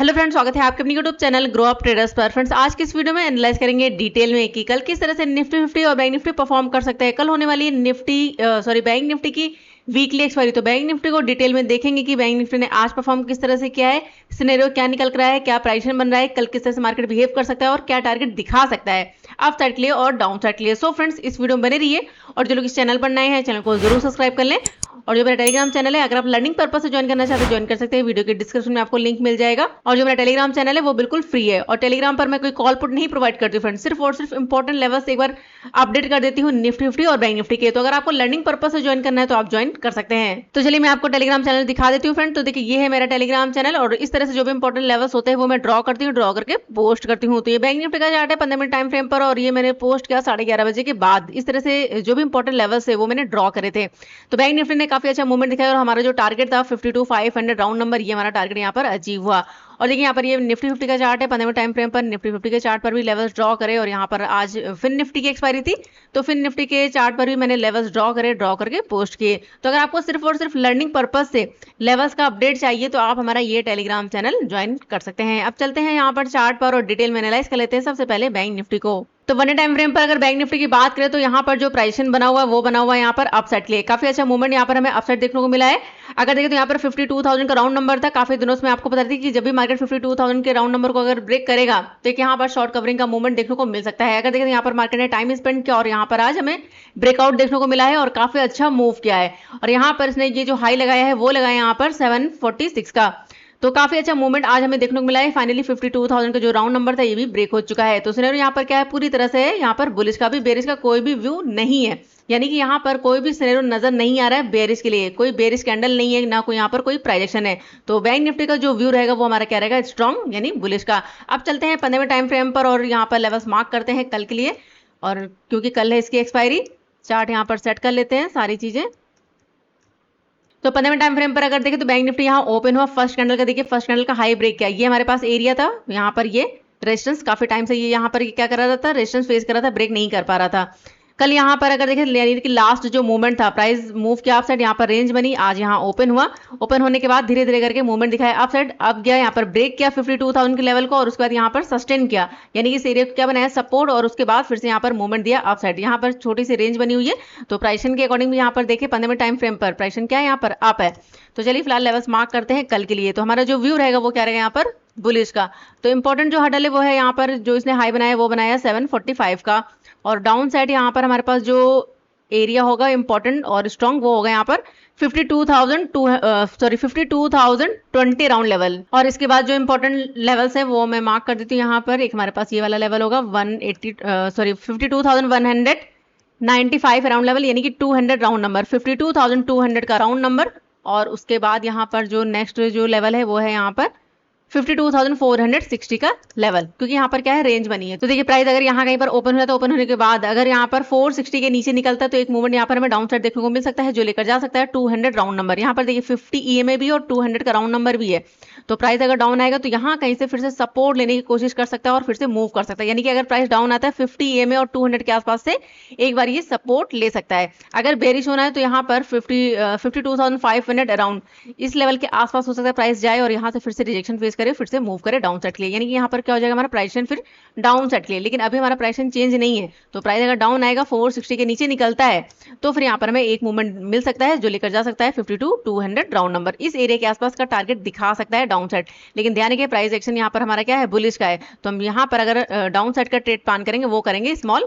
Hello friends, स्वागत है आपके अपने YouTube channel grow up traders पर। फ्रेंड्स, आज की इस वीडियो में एनालाइज करेंगे डिटेल में कि कल किस तरह से निफ्टी 50 और बैंक निफ्टी परफॉर्म कर सकते हैं। कल होने वाली बैंक निफ्टी की वीकली एक्सपायरी, तो बैंक निफ्टी को डिटेल में देखेंगे कि बैंक निफ्टी ने आज परफॉर्म किस तरह से किया है, सिनेरियो क्या निकल कर रहा है, क्या प्राइस बन रहा है, कल किस तरह से मार्केट बिहेव कर सकता है और क्या टारगेट दिखा सकता है अप साइड के लिए और डाउन साइड के लिए। सो फ्रेंड्स, इस वीडियो में बने रहिए और जो लोग इस चैनल पर नए हैं चैनल को जरूर सब्सक्राइब कर लें। और जो मेरा टेलीग्राम चैनल है, अगर आप लर्निंग पर्पस से ज्वाइन करना चाहते हैं ज्वाइन कर सकते हैं, वीडियो के डिस्क्रिप्शन में आपको लिंक मिल जाएगा। और जो मेरा टेलीग्राम चैनल है वो बिल्कुल फ्री है और टेलीग्राम पर मैं कोई कॉल पुट नहीं प्रोवाइड करती हूँ फ्रेंड्स, सिर्फ और सिर्फ इंपॉर्टेंट लेवल्स एक बार अपडेट कर देती हूँ निफ्टी 50 और बैंक निफ्टी के। तो अगर आपको लर्निंग पर्पस से ज्वाइन करना है तो आप ज्वाइन कर सकते हैं। तो चलिए मैं आपको टेलीग्राम चैनल दिखा देती हूँ फ्रेंड। तो देखिए, ये है मेरा टेलीग्राम चैनल और इस तरह से जो भी इंपॉर्टेंट लेवल्स होते हैं वो मैं ड्रॉ करती हूँ, ड्रॉ करके पोस्ट करती हूँ। तो ये बैंक निफ्टी का चार्ट है 15 मिनट टाइम फ्रेम पर और ये मैंने पोस्ट किया 11:30 बजे के बाद। इस तरह से जो भी इंपॉर्टेंट लेवल्स है वो मैंने ड्रॉ करे थे। तो बैंक निफ्टी ने काफी अच्छा मूवमेंट दिखाया और हमारा जो टारगेट था 52,500 राउंड नंबर, ये हमारा टारगेट यहाँ पर अचीव हुआ। और देखिए यहाँ पर ये निफ्टी 50 का चार्ट है 15 मिनट टाइम फ्रेम पर। निफ्टी 50 के चार्ट पर भी लेवल्स ड्रॉ करे और यहाँ पर आज फिन निफ्टी की एक्सपायरी थी तो फिन निफ्टी के चार्ट पर भी मैंने लेवल्स ड्रॉ करे, ड्रॉ करके पोस्ट किए। तो अगर आपको सिर्फ और सिर्फ लर्निंग पर्पज से लेवल्स का अपडेट चाहिए तो आप हमारा ये टेलीग्राम चैनल ज्वाइन कर सकते हैं। अब चलते हैं यहाँ पर चार्ट पर और डिटेल में एनालाइज कर लेते हैं सबसे पहले बैंक निफ्टी को। तो 1 टाइम फ्रेम पर अगर बैंक निफ्टी की बात करें तो यहाँ पर जो प्राइसन बना हुआ है वो बना हुआ है यहाँ पर अपसाइड के लिए। काफी अच्छा मूवमेंट यहाँ पर हमें अपसाइड देखने को मिला है। अगर देखें तो यहाँ पर 52,000 का राउंड नंबर था। काफी दिनों से मैं आपको बता रही थी कि जब भी मार्केट 52,000 के राउंड नंबर को अगर ब्रेक करेगा तो यहाँ पर शॉर्ट कवरिंग का मूवमेंट देखने को मिल सकता है। अगर देखें तो यहाँ पर मार्केट ने टाइम स्पेंड किया और यहाँ पर आज हमें ब्रेकआउट देखने को मिला है और काफी अच्छा मूव किया है। और यहाँ पर इसने ये जो हाई लगाया है वो लगाया यहाँ पर 746 का। तो काफी अच्छा मूवमेंट आज हमें देखने को मिला है। फाइनली 52,000 का जो राउंड नंबर था ये भी ब्रेक हो चुका है। तो सिनेरियो यहाँ पर क्या है, पूरी तरह से यहाँ पर बुलिश का भी बेरिश का कोई भी व्यू नहीं है, यानी कि यहाँ पर कोई भी सिनेरियो नजर नहीं आ रहा है बेरिश के लिए। कोई बेरिश कैंडल नहीं है, ना कोई यहाँ पर कोई प्राइजेक्शन है। तो बैंक निफ्टी का जो व्यू रहेगा वो हमारा क्या रहेगा, स्ट्रॉन्ग यानी बुलिश का। अब चलते हैं 15 टाइम फ्रेम पर और यहाँ पर लेवल्स मार्क करते हैं कल के लिए। और क्योंकि कल है इसकी एक्सपायरी, चार्ट यहाँ पर सेट कर लेते हैं सारी चीजें। तो 15 टाइम फ्रेम पर अगर देखें तो बैंक निफ्टी यहाँ ओपन हुआ फर्स्ट कैंडल का, देखिए फर्स्ट कैंडल का हाई ब्रेक किया। ये हमारे पास एरिया था, यहाँ पर ये रेजिस्टेंस, काफी टाइम से ये यहाँ पर क्या कर रहा था, रेजिस्टेंस फेस कर रहा था, ब्रेक नहीं कर पा रहा था। कल यहाँ पर अगर देखें यानी कि लास्ट जो मूवमेंट था, प्राइस मूव किया अप साइड, यहाँ पर रेंज बनी, आज यहाँ ओपन हुआ। ओपन होने के बाद धीरे धीरे करके मूवमेंट दिखाया अप साइड, अब गया यहाँ पर ब्रेक किया 52,000 के लेवल को और उसके बाद यहाँ पर सस्टेन किया, यानी कि इस एरिया को क्या बनाया, सपोर्ट, और उसके बाद फिर से यहाँ पर मूवमेंट दिया अप साइड। यहाँ पर छोटी सी रेंज बनी हुई है। तो प्राइसन के अकॉर्डिंग भी यहाँ पर देखिए 15 टाइम फ्रेम पर प्राइसन क्या है, यहाँ पर अप है। तो चलिए फिलहाल लेवल्स मार्क करते हैं कल के लिए। तो हमारा जो व्यू रहेगा वो क्या रहेगा यहाँ पर, बुलिश का। तो इंपॉर्टेंट जो हडल है वो है यहाँ पर जो इसने हाई बनाया वो बनाया 745 का। और डाउन साइड यहाँ पर हमारे पास जो एरिया होगा इंपॉर्टेंट और स्ट्रॉन्ग वो होगा यहाँ पर 52,020 राउंड लेवल। और इसके बाद जो इंपॉर्टेंट लेवल्स है वो मैं मार्क कर देती हूँ यहाँ पर। एक हमारे पास ये वाला लेवल होगा 52,195 राउंड लेवल, यानी कि 200 राउंड नंबर, 52,200 का राउंड नंबर। और उसके बाद यहाँ पर जो नेक्स्ट जो लेवल है वो है यहाँ पर 52,460 का लेवल, क्योंकि यहाँ पर क्या है, रेंज बनी है। तो देखिए प्राइस अगर यहाँ कहीं पर ओपन हुआ तो ओपन होने के बाद अगर यहाँ पर 460 के नीचे निकलता है तो एक मूवमेंट यहाँ पर हमें डाउन साइड देखने को मिल सकता है जो लेकर जा सकता है 200 राउंड नंबर। यहाँ पर देखिए 50 EMA भी और 200 का राउंड नंबर भी है। तो प्राइस अगर डाउन आएगा तो यहाँ कहीं से फिर से सपोर्ट लेने की कोशिश कर सकता है और फिर से मूव कर सकता है, यानी कि अगर प्राइस डाउन आता है 50 EMA और 200 के आसपास से एक बार ये सपोर्ट ले सकता है। अगर बेरिश होना है तो यहाँ पर 52,500 अराउंड इस लेवल के आसपास हो सकता है प्राइस जाए और यहाँ से फिर से रिजेक्शन फेस करे, फिर से मूव करे डाउन साइड के लिए, यानी कि यहाँ पर क्या हो जाएगा हमारा प्राइसन फिर डाउन साइड के लिए। लेकिन अभी हमारा प्राइसन चेंज नहीं है। तो प्राइस अगर डाउन आएगा 460 के नीचे निकलता है तो फिर यहाँ पर हमें एक मूवमेंट मिल सकता है जो लेकर जा सकता है 52,200 राउंड नंबर, इस एरिया के आसपास का टारगेट दिखा सकता है डाउन साइड। लेकिन ध्यान रखिए प्राइस एक्शन यहाँ पर हमारा क्या है, बुलिश का है। तो हम यहाँ पर अगर डाउन साइड का ट्रेड प्लान करेंगे वो करेंगे स्मॉल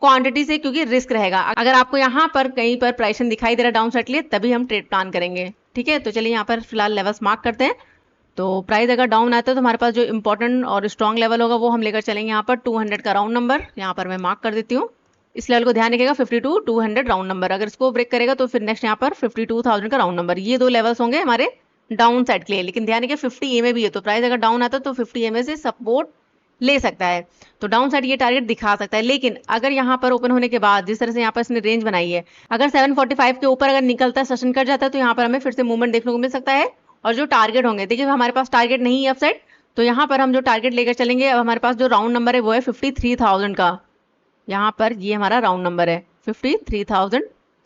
क्वांटिटी से, क्योंकि रिस्क रहेगा। अगर आपको यहाँ पर कहीं पर प्राइसन दिखाई दे रहा है डाउन साइड के लिए तभी हम ट्रेड प्लान करेंगे, ठीक है। तो चलिए यहाँ पर फिलहाल लेवल्स मार्क करते हैं। तो प्राइस अगर डाउन आता है तो हमारे पास जो इंपॉर्टेंट और स्ट्रॉन्ग लेवल होगा वो हम लेकर चलेंगे यहाँ पर 200 का राउंड नंबर, यहाँ पर मैं मार्क कर देती हूँ। इस लेवल को ध्यान रखिएगा 52,200 राउंड नंबर, अगर इसको ब्रेक करेगा तो फिर नेक्स्ट यहाँ पर 52,000 का राउंड नंबर। ये दो लेवल्स होंगे हमारे डाउन साइड के लिए। लेकिन ध्यान रखिए 50 EMA भी है, तो प्राइस अगर डाउन आता है तो 50 EMA से सपोर्ट ले सकता है, तो डाउन साइड ये टारगेट दिखा सकता है। लेकिन अगर यहाँ पर ओपन होने के बाद जिस तरह से यहाँ पर इसने रेंज बनाई है, अगर 745 के ऊपर अगर निकलता है, सस्टेन कर जाता है तो यहाँ पर हमें फिर से मूवमेंट देखने को मिल सकता है। और जो टारगेट होंगे, देखिए हमारे पास टारगेट नहीं है अप साइड, तो यहाँ पर हम जो टारगेट लेकर चलेंगे, अब हमारे पास जो राउंड नंबर है वो है 53,000 का। यहाँ पर ये हमारा राउंड नंबर है 53,000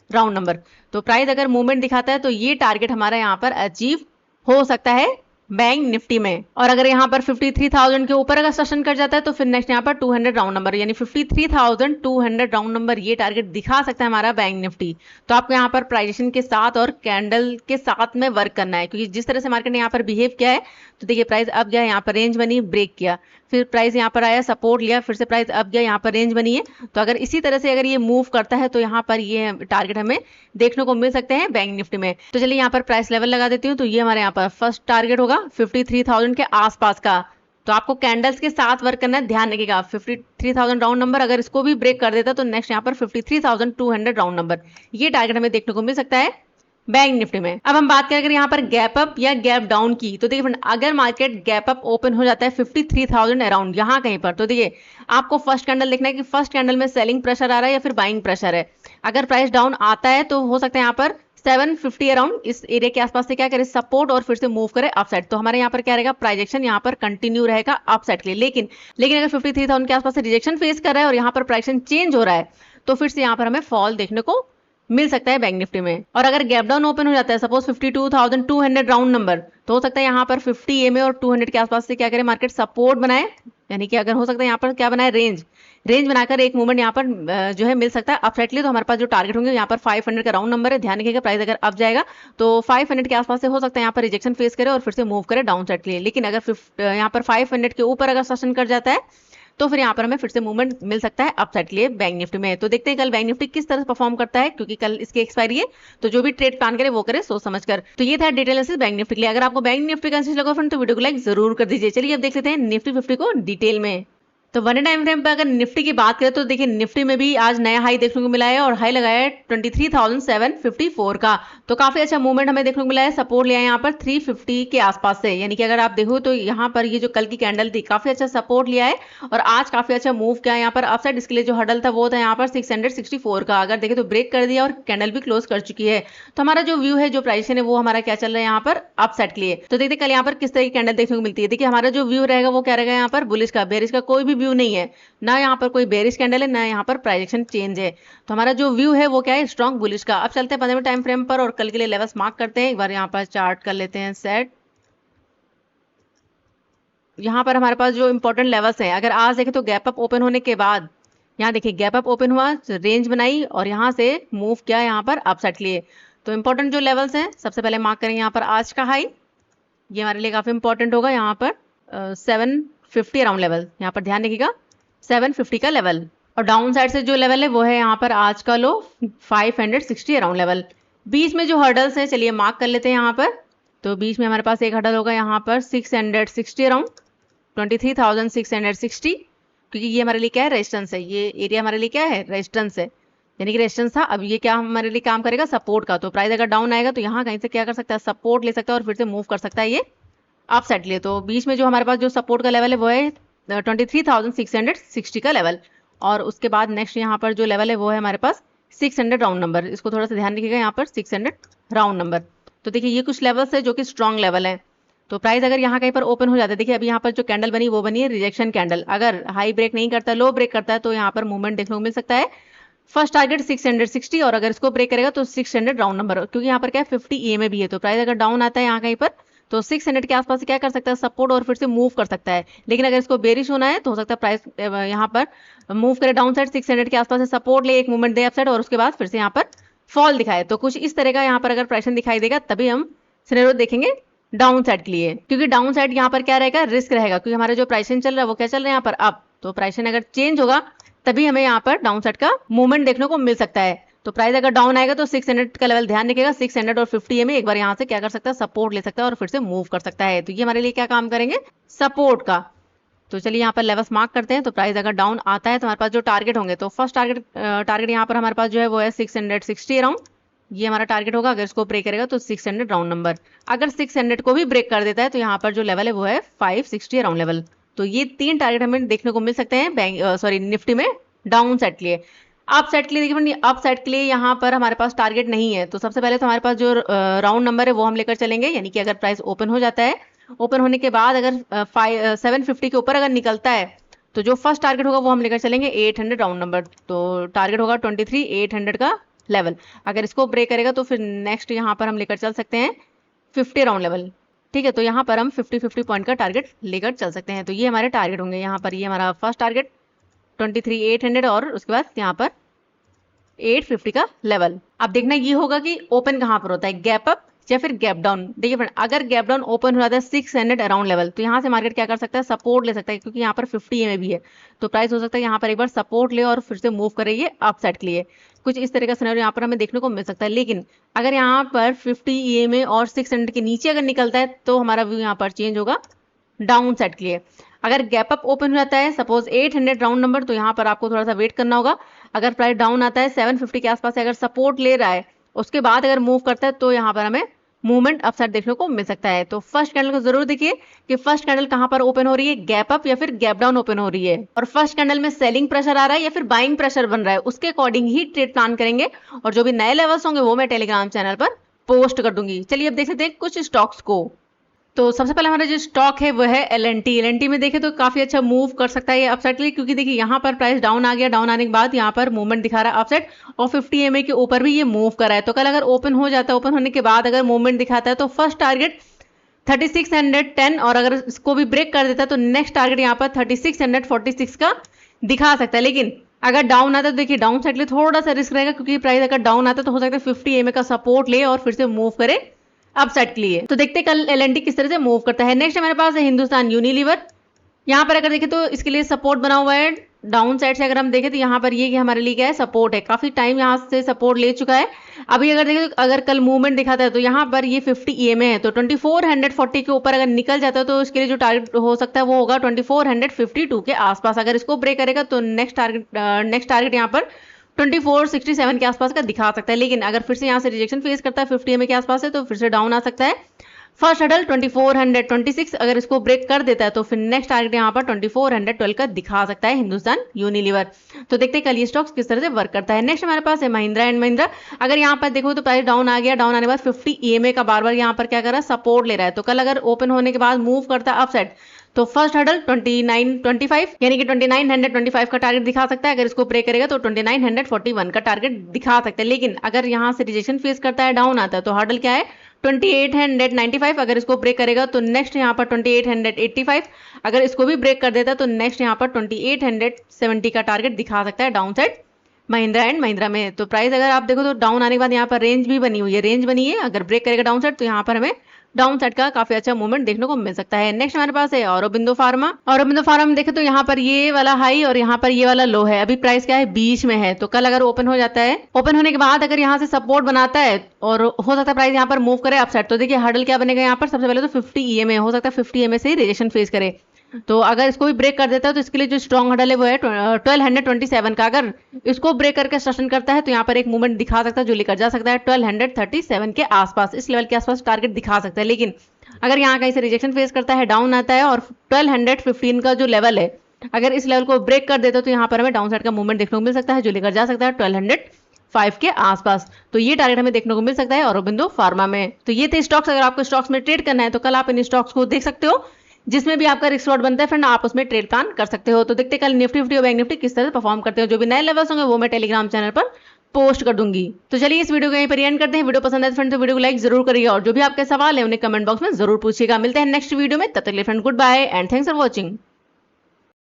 राउंड नंबर। तो प्राइस अगर मूवमेंट दिखाता है तो ये टारगेट हमारा यहाँ पर अचीव हो सकता है बैंक निफ्टी में। और अगर यहाँ पर 53,000 के ऊपर अगर सेशन कर जाता है तो फिर नेक्स्ट यहाँ पर 200 राउंड नंबर, यानी 53,200 राउंड नंबर ये टारगेट दिखा सकता है हमारा बैंक निफ्टी। तो आपको यहाँ पर प्राइजेशन के साथ और कैंडल के साथ में वर्क करना है, क्योंकि जिस तरह से मार्केट ने यहाँ पर बिहेव किया है, तो देखिए प्राइस अब गया, यहाँ पर रेंज बनी, ब्रेक किया, फिर प्राइस यहाँ पर आया, सपोर्ट लिया, फिर से प्राइस अब गया, यहाँ पर रेंज बनी है। तो अगर इसी तरह से अगर ये मूव करता है तो यहाँ पर ये टारगेट हमें देखने को मिल सकते हैं बैंक निफ्टी में। तो चलिए यहाँ पर प्राइस लेवल लगा देती हूँ। तो ये हमारे यहाँ पर फर्स्ट टारगेट होगा 53,000 के आसपास का। तो आपको कैंडल्स के साथ वर्क करना है, ध्यान रखिएगा। 53,000 राउंड नंबर अगर इसको भी ब्रेक कर देता तो नेक्स्ट यहाँ पर 53,200 राउंड नंबर, ये टारगेट हमें देखने को मिल सकता है बैंक निफ्टी में। अब हम बात करें अगर यहाँ पर गैप अप या गैप डाउन की, तो देखिए अगर मार्केट गैप अप ओपन हो जाता है 53,000 अराउंड यहाँ कहीं पर, तो देखिए आपको फर्स्ट कैंडल देखना है कि फर्स्ट कैंडल में सेलिंग प्रेशर आ रहा है या फिर बाइंग प्रेशर है। अगर प्राइस डाउन आता है तो हो सकता है यहाँ पर 750 अराउंड इस एरिया के आसपास से क्या करे, सपोर्ट और फिर से मूव करे अपसाइड। तो हमारे यहाँ पर क्या रहेगा, प्राइजेक्शन यहाँ पर कंटिन्यू रहेगा अपसाइड के लिए। लेकिन अगर 53,000 के आसपास से रिजेक्शन फेस कर रहा है और यहाँ पर प्राइजेक्शन चेंज हो रहा है तो फिर से यहाँ पर हमें फॉल देखने को मिल सकता है बैंक निफ्टी में। और अगर गैप डाउन ओपन हो जाता है सपोज 52,200 राउंड नंबर, तो हो सकता है यहाँ पर 50 EMA और 200 के आसपास से क्या करे, मार्केट सपोर्ट बनाए, यानी कि अगर हो सकता है यहाँ पर क्या बनाए, रेंज बनाकर एक मूवमेंट यहाँ पर जो है मिल सकता है अपसाइड के लिए। तो हमारे पास जो टारगेट होंगे यहाँ पर 500 का राउंड नंबर है, ध्यान रखिएगा। प्राइस अगर अप जाएगा तो 500 के आसपास से हो सकता है यहाँ पर रिजेक्शन फेस करे और फिर से मूव करे डाउन साइड के लिए। लेकिन अगर यहाँ पर 500 के ऊपर अगर सेशन कर जाता है तो फिर यहाँ पर हमें फिर से मूवमेंट मिल सकता है अपसाइड के लिए बैंक निफ्टी में। तो देखते हैं कल बैंक निफ्टी किस तरह से परफॉर्म करता है, क्योंकि कल इसकी एक्सपायरी है। तो जो भी ट्रेड प्लान करे वो करे सोच समझ कर। तो ये था डिटेल एनालिसिस बैंक निफ्टी के लिए। अगर आपको बैंक निफ्टी का लगा फ्रेंड तो वीडियो को लाइक जरूर कर दीजिए। चलिए अब देख लेते हैं निफ्टी 50 को डिटेल में। तो वन टाइम फ्रेम पर अगर निफ्टी की बात करें तो देखिए निफ्टी में भी आज नया हाई देखने को मिला है और हाई लगाया है 23,754 का। तो काफी अच्छा मूवमेंट हमें देखने को मिला है, सपोर्ट लिया है यहाँ पर 350 के आसपास से, यानी कि अगर आप देखो तो यहाँ पर ये जो कल की कैंडल थी काफी अच्छा सपोर्ट लिया है और आज काफी अच्छा मूव किया है यहाँ पर अपसाइड। इसके लिए जो हडल था वो था यहाँ पर 664 का, अगर देखे तो ब्रेक कर दिया और कैंडल भी क्लोज कर चुकी है। तो हमारा जो व्यू है, जो प्राइस है वो हमारा क्या चल रहा है यहाँ पर अपसाइड के लिए। तो देखते कल यहाँ पर किस तरह की कैंडल देखने को मिलती है। देखिए हमारा जो व्यू रहेगा वो क्या रहेगा, यहाँ पर बुलिश का, बेरिश का कोई भी व्यू नहीं है, ना यहाँ पर कोई बेरिश कैंडल है, ना यहाँ पर प्राइजेक्शन चेंज है। तो हमारा जो व्यू है वो क्या है, स्ट्रॉन्ग बुलिश का। अब चलते हैं 15 मिनट टाइम फ्रेम पर और कल के लिए लेवल्स मार्क करते हैं। एक बार यहाँ पर चार्ट कर लेते हैं सेट। यहाँ पर हमारे पास जो इंपॉर्टेंट लेवल्स हैं, अगर आज देखें तो गैप अप ओपन होने के बाद यहाँ देखिए गैप अप ओपन हुआ, रेंज बनाई और यहाँ से मूव किया यहाँ पर अपसाइड के लिए। तो इंपॉर्टेंट जो लेवल्स हैं सबसे पहले मार्क करेंगे यहाँ पर आज का हाई, ये हमारे लिए काफी इंपॉर्टेंट होगा। यहाँ पर 750 अराउंड लेवल, यहाँ पर ध्यान रखिएगा 750 का लेवल। और डाउन साइड से जो लेवल है वो है यहाँ पर आज का लो 560 अराउंड लेवल। बीच में जो हर्डल्स हैं चलिए मार्क कर लेते हैं यहाँ पर। तो बीच में हमारे पास एक हर्डल होगा यहाँ पर 660 अराउंड 23,660, क्योंकि ये हमारे लिए क्या है, रेजिस्टेंस है। ये एरिया हमारे लिए क्या है, रेजिस्टेंस है, यानी कि रेजिस्टेंस था। अब ये क्या हमारे लिए काम करेगा, सपोर्ट का। तो प्राइस अगर डाउन आएगा तो यहाँ कहीं से क्या कर सकता है, सपोर्ट ले सकता है और फिर से मूव कर सकता है ये अप साइड के लिए। तो बीच में जो हमारे पास जो सपोर्ट का लेवल है वो है 23,660 का लेवल। और उसके बाद नेक्स्ट यहाँ पर जो लेवल है वो है हमारे पास 600 राउंड नंबर। इसको थोड़ा सा ध्यान रखिएगा, यहाँ पर 600 राउंड नंबर। तो देखिए ये कुछ लेवल्स है जो कि स्ट्रॉन्ग लेवल है। तो प्राइस अगर यहाँ कहीं पर ओपन हो जाता है, देखिए अभी यहाँ पर जो कैंडल बनी वो बनी है रिजेक्शन कैंडल। अगर हाई ब्रेक नहीं करता, लो ब्रेक करता है तो यहाँ पर मूवमेंट देखने को मिल सकता है। फर्स्ट टारगेट 660 और अगर इसको ब्रेक करेगा तो 600 राउंड नंबर, क्योंकि यहाँ पर क्या है 50 EMA भी है। तो प्राइस अगर डाउन आता है यहाँ कहीं पर तो 600 के आसपास से क्या कर सकता है, सपोर्ट और फिर से मूव कर सकता है। लेकिन अगर इसको बेरिश होना है तो हो सकता है प्राइस यहाँ पर मूव करे डाउन साइड, 600 के आसपास से सपोर्ट ले, एक मूवमेंट दे अपसाइड और उसके बाद फिर से यहाँ पर फॉल दिखाए। तो कुछ इस तरह का यहाँ पर अगर प्राइस दिखाई देगा तभी हम सिनेरियो देखेंगे डाउन साइड के लिए, क्योंकि डाउन साइड यहाँ पर क्या रहेगा, रिस्क रहेगा। क्योंकि हमारा जो प्राइसिंग चल रहा है वो क्या चल रहा है यहाँ पर अप। तो प्राइसिंग अगर चेंज होगा तभी हमें यहाँ पर डाउन साइड का मूवमेंट देखने को मिल सकता है। तो प्राइस अगर डाउन आएगा तो 600 का लेवल ध्यान रखिएगा, 600 और 50 में एक बार यहाँ से क्या कर सकता है, सपोर्ट ले सकता है और फिर से मूव कर सकता है। तो ये हमारे लिए क्या काम करेंगे, सपोर्ट का। तो चलिए यहाँ पर लेवल्स मार्क करते हैं। तो प्राइस अगर डाउन आता है तो हमारे पास जो टारगेट होंगे, तो फर्स्ट टारगेट यहाँ पर हमारे पास जो है वो है 660 अराउंड, ये हमारा टारगेट होगा। अगर इसको ब्रेक करेगा तो 600 राउंड नंबर। अगर 600 को भी ब्रेक कर देता है तो यहाँ पर जो लेवल है वो है 560 राउंड लेवल। तो ये तीन टारगेट हमें देखने को मिल सकते हैं निफ्टी में डाउन साइड के लिए। अप साइड के लिए देखिए, अप साइड के लिए यहाँ पर हमारे पास टारगेट नहीं है। तो सबसे पहले तो हमारे पास जो राउंड नंबर है वो हम लेकर चलेंगे, यानी कि अगर प्राइस ओपन हो जाता है, ओपन होने के बाद अगर 750 के ऊपर अगर निकलता है तो जो फर्स्ट टारगेट होगा वो हम लेकर चलेंगे 800 राउंड नंबर। तो टारगेट होगा 23,800 का लेवल। अगर इसको ब्रेक करेगा तो फिर नेक्स्ट यहाँ पर हम लेकर चल सकते हैं 50 राउंड लेवल। ठीक है, तो यहाँ पर हम 50-50 पॉइंट का टारगेट लेकर चल सकते हैं। तो ये हमारे टारगेट होंगे। यहाँ पर ये हमारा फर्स्ट टारगेट 23,800 और उसके बाद यहाँ पर 850 का लेवल। अब देखना ये होगा कि ओपन कहाँ पर होता है, गैप अप या फिर गैप डाउन। देखिए फ्रेंड, अगर गैप डाउन ओपन हो जाता है 600 अराउंड लेवल, तो यहाँ से मार्केट क्या कर सकता है, सपोर्ट ले सकता है, क्योंकि यहाँ पर 50 EMA भी है। तो प्राइस हो सकता है यहाँ पर एक बार सपोर्ट ले और फिर से मूव करे ये अपसाइड के लिए। कुछ इस तरह का सिनेरियो यहाँ पर हमें देखने को मिल सकता है। लेकिन अगर यहाँ पर 50 EMA और 600 के नीचे अगर निकलता है तो हमारा व्यू यहाँ पर चेंज होगा डाउन साइड के लिए। अगर गैप अप ओपन हो जाता है सपोज 800 राउंड नंबर, तो यहाँ पर आपको थोड़ा सा वेट करना होगा। अगर प्राइस डाउन आता है 750 के आसपास से, अगर सपोर्ट ले रहा है, उसके बाद अगर मूव करता है तो यहाँ पर हमें मूवमेंट अपसाइड देखने को मिल सकता है। तो फर्स्ट कैंडल को जरूर देखिए कि फर्स्ट कैंडल कहां पर ओपन हो रही है, गैप अप या फिर गैप डाउन ओपन हो रही है, और फर्स्ट कैंडल में सेलिंग प्रेशर आ रहा है या फिर बाइंग प्रेशर बन रहा है, उसके अकॉर्डिंग ही ट्रेड प्लान करेंगे। और जो भी नए लेवल्स होंगे वो मैं टेलीग्राम चैनल पर पोस्ट कर दूंगी। चलिए अब देख सकते हैं कुछ स्टॉक्स को। तो सबसे पहले हमारा जो स्टॉक है वो है LNT। LNT में देखें तो काफी अच्छा मूव कर सकता है ये अपसाइड के लिए, क्योंकि देखिए यहाँ पर प्राइस डाउन आ गया, डाउन आने के बाद यहाँ पर मूवमेंट दिखा रहा है अपसाइड, और 50 EMA के ऊपर भी ये मूव कर रहा है। तो कल अगर ओपन हो जाता है, ओपन होने के बाद अगर मूवमेंट दिखाता है तो फर्स्ट टारगेट 3610, और अगर इसको भी ब्रेक कर देता है तो नेक्स्ट टारगेट यहाँ पर 3646 का दिखा सकता है। लेकिन अगर डाउन आता है तो देखिए डाउन साइड के लिए थोड़ा सा रिस्क रहेगा, क्योंकि प्राइस अगर डाउन आता है तो हो सकता है 50 EMA का सपोर्ट ले और फिर से मूव करे अपसाइड के लिए। तो देखते हैं कल LNT किस तरह से मूव करता है। नेक्स्ट हमारे पास है हिंदुस्तान यूनिलीवर। यहाँ पर अगर देखें तो इसके लिए सपोर्ट बना हुआ है डाउन साइड से। अगर हम देखें तो यहाँ पर ये हमारे लिए क्या है, सपोर्ट है, काफी टाइम यहाँ से सपोर्ट ले चुका है। अभी अगर देखें तो अगर कल मूवमेंट दिखाता है तो यहाँ पर ये 50 EMA है, तो 2440 के ऊपर अगर निकल जाता है तो इसके लिए जो टारगेट हो सकता है वो होगा 2452 के आसपास। अगर इसको ब्रेक करेगा तो नेक्स्ट टारगेट यहाँ पर 2467 के आसपास का दिखा सकता है। लेकिन अगर फिर से यहाँ से रिजेक्शन फेस करता है 50 EMA के आसपास है तो फिर से डाउन आ सकता है। फर्स्ट हडल 2426, अगर इसको ब्रेक कर देता है तो फिर नेक्स्ट टारगेट यहाँ पर 2412 का दिखा सकता है हिंदुस्तान यूनिलीवर। तो देखते हैं कल ये स्टॉक्स किस तरह से वर्क करता है। नेक्स्ट हमारे पास है महिंद्रा एंड महिंद्रा। अगर यहाँ पर देखो तो प्राइस डाउन आ गया, डाउन आने के बाद 50 EMA का बार बार यहाँ पर क्या कर रहा है, सपोर्ट ले रहा है। तो कल अगर ओपन होने के बाद मूव करता है अपसाइड तो फर्स्ट हडल 2925 यानी कि 2925 का टारगेट दिखा सकता है। अगर इसको ब्रेक करेगा तो 2941 का टारगेट दिखा सकता है। लेकिन अगर यहाँ से रिजेक्शन फेस करता है, डाउन आता है, तो हडल क्या है 2895। अगर इसको ब्रेक करेगा तो नेक्स्ट यहाँ पर 2885। अगर इसको भी ब्रेक कर देता है तो नेक्स्ट यहाँ पर 2870 का टारगेट दिखा सकता है down side Mahindra and Mahindra में। तो प्राइस अगर आप देखो तो डाउन आने के बाद यहाँ पर रेंज भी बनी हुई है, रेंज बनी है। अगर ब्रेक करेगा डाउन साइड तो यहाँ पर हमें डाउन साइड का काफी अच्छा मूवमेंट देखने को मिल सकता है। नेक्स्ट हमारे पास है औरोबिंदो फार्मा। औरोबिंदो फार्मा में देखें तो यहाँ पर ये वाला हाई और यहाँ पर ये वाला लो है। अभी प्राइस क्या है, बीच में है। तो कल अगर ओपन हो जाता है, ओपन होने के बाद अगर यहाँ से सपोर्ट बनाता है और हो सकता है प्राइस यहाँ पर मूव करे अपसाइड, तो देखिए हडल क्या बनेगा यहाँ पर, सबसे पहले तो 50 EMA हो सकता है 50 EMA से ही रिजेक्शन फेस करे। तो अगर इसको भी ब्रेक कर देता है तो इसके लिए जो स्ट्रॉन्ग हडल है वो है 1227 का। अगर इसको ब्रेक करके सस्टेन करता है तो यहाँ पर एक मूवमेंट दिखा सकता है जो लेकर जा सकता है 1237 के आसपास, इस लेवल के आसपास टारगेट दिखा सकता है। लेकिन अगर यहाँ कहीं से रिजेक्शन फेस करता है, डाउन आता है और 1215 का जो लेवल है अगर इस लेवल को ब्रेक कर देता है तो यहाँ पर हमें डाउन साइड का मूवमेंट देखने को मिल सकता है जो लेकर जा सकता है 1205 के आसपास। तो ये टारगेट हमें देखने को मिल सकता है औरोबिंदो फार्मा में। तो ये थे स्टॉक्स। अगर आपको स्टॉक्स में ट्रेड करना है तो कल आप इन स्टॉक्स को देख सकते हो, जिसमें भी आपका रिस्क लॉट बनता है फ्रेंड, आप उसमें ट्रेड प्लान कर सकते हो। तो देखते कल निफ्टी और बैंक निफ्टी किस तरह से परफॉर्म करते हो। जो भी नए लेवल्स होंगे वो मैं टेलीग्राम चैनल पर पोस्ट कर दूंगी। तो चलिए इस वीडियो को यहीं पर एंड करते हैं। वीडियो पसंद आए फ्रेंड तो वीडियो को लाइक जरूर करिएगा और जो भी आपके सवाल है उन्हें कमेंट बॉक्स में जरूर पूछिएगा। मिलते हैं नेक्स्ट वीडियो में, तब तक के लिए friend goodbye and thanks for watching.